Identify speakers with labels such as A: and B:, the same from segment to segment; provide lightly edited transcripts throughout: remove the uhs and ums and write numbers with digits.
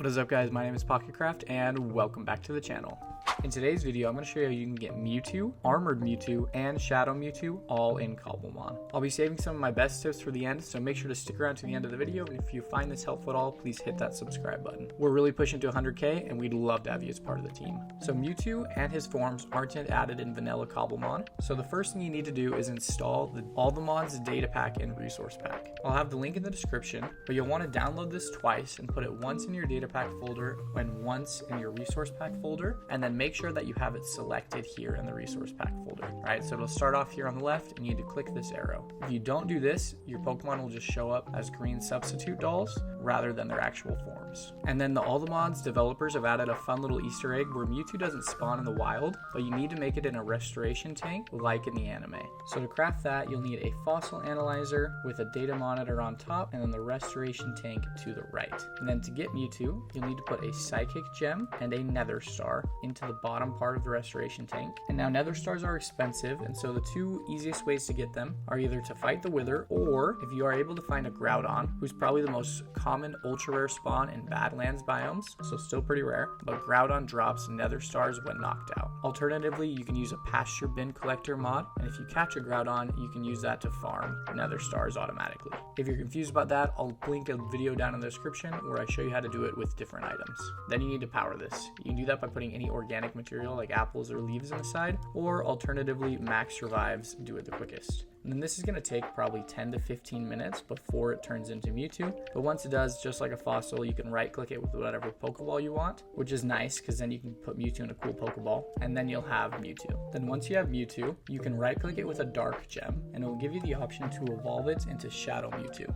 A: What is up, guys? My name is Pocketcraft and welcome back to the channel. In today's video, I'm going to show you how you can get Mewtwo, Armored Mewtwo, and Shadow Mewtwo all in Cobblemon. I'll be saving some of my best tips for the end, so make sure to stick around to the end of the video, and if you find this helpful at all, please hit that subscribe button. We're really pushing to 100k, and we'd love to have you as part of the team. So Mewtwo and his forms aren't yet added in vanilla Cobblemon, so the first thing you need to do is install the Allthemon's data pack and resource pack. I'll have the link in the description, but you'll want to download this twice and put it once in your data pack folder and once in your resource pack folder, and then make sure that you have it selected here in the resource pack folder. Alright, so it'll start off here on the left and you need to click this arrow. If you don't do this, your Pokemon will just show up as green substitute dolls rather than their actual forms. And then the Allthemon's developers have added a fun little Easter egg where Mewtwo doesn't spawn in the wild, but you need to make it in a restoration tank like in the anime. So to craft that, you'll need a fossil analyzer with a data monitor on top and then the restoration tank to the right. And then to get Mewtwo, you'll need to put a psychic gem and a nether star into the bottom part of the restoration tank. And now nether stars are expensive, and so the two easiest ways to get them are either to fight the Wither, or if you are able to find a Groudon, who's probably the most common ultra rare spawn in Badlands biomes, so still pretty rare, but Groudon drops nether stars when knocked out. Alternatively, you can use a pasture bin collector mod, and if you catch a Groudon, you can use that to farm nether stars automatically. If you're confused about that, I'll link a video down in the description where I show you how to do it with different items. Then you need to power this. You can do that by putting any organic material like apples or leaves on the side, or alternatively max revives do it the quickest. And then this is going to take probably 10 to 15 minutes before it turns into Mewtwo, but once it does, just like a fossil, you can right click it with whatever Pokeball you want, which is nice because then you can put Mewtwo in a cool Pokeball and then you'll have Mewtwo. Then once you have Mewtwo, you can right click it with a dark gem and it will give you the option to evolve it into Shadow Mewtwo.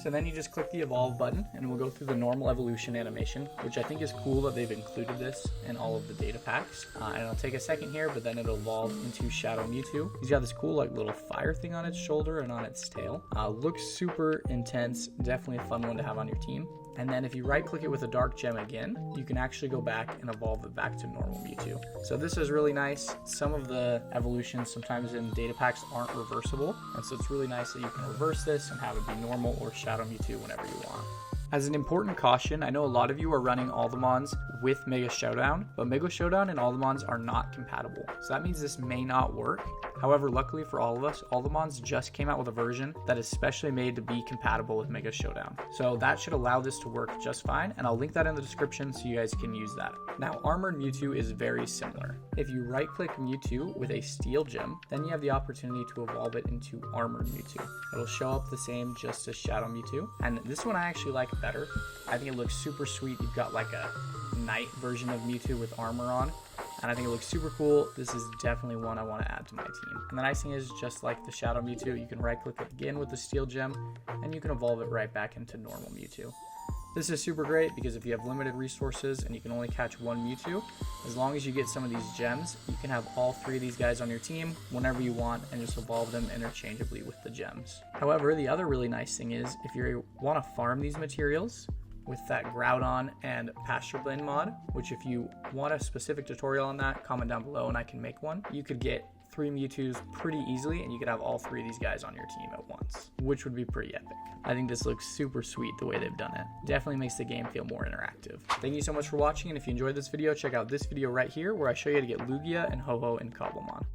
A: So then you just click the evolve button and we'll go through the normal evolution animation, which I think is cool that they've included this in all of the data packs. And it'll take a second here, but then it'll evolve into Shadow Mewtwo. He's got this cool like little fire thing on its shoulder and on its tail. Looks super intense, definitely a fun one to have on your team. And then if you right click it with a dark gem again, you can actually go back and evolve it back to normal Mewtwo. So this is really nice. Some of the evolutions sometimes in data packs aren't reversible, and so it's really nice that you can reverse this and have it be normal or Shadow Mewtwo whenever you want. As an important caution, I know a lot of you are running Allthemon's with Mega Showdown, but Mega Showdown and Allthemon's are not compatible. So that means this may not work. However, luckily for all of us, Allthemon's just came out with a version that is specially made to be compatible with Mega Showdown. So that should allow this to work just fine, and I'll link that in the description so you guys can use that. Now, Armored Mewtwo is very similar. If you right-click Mewtwo with a Steel Gem, then you have the opportunity to evolve it into Armored Mewtwo. It'll show up the same just as Shadow Mewtwo, and this one I actually like better. I think it looks super sweet. You've got like a knight version of Mewtwo with armor on, and I think it looks super cool. This is definitely one I want to add to my team. And the nice thing is, just like the Shadow Mewtwo, you can right click it again with the Steel Gem and you can evolve it right back into normal Mewtwo. This is super great because if you have limited resources and you can only catch one Mewtwo, as long as you get some of these gems, you can have all three of these guys on your team whenever you want and just evolve them interchangeably with the gems. However, the other really nice thing is if you want to farm these materials with that Groudon and Pasture Blend mod, which if you want a specific tutorial on that, comment down below and I can make one. You could get 3 Mewtwo's pretty easily and you could have all 3 of these guys on your team at once, which would be pretty epic. I think this looks super sweet the way they've done it. Definitely makes the game feel more interactive. Thank you so much for watching, and if you enjoyed this video, check out this video right here where I show you how to get Lugia and Ho-Oh in Cobblemon.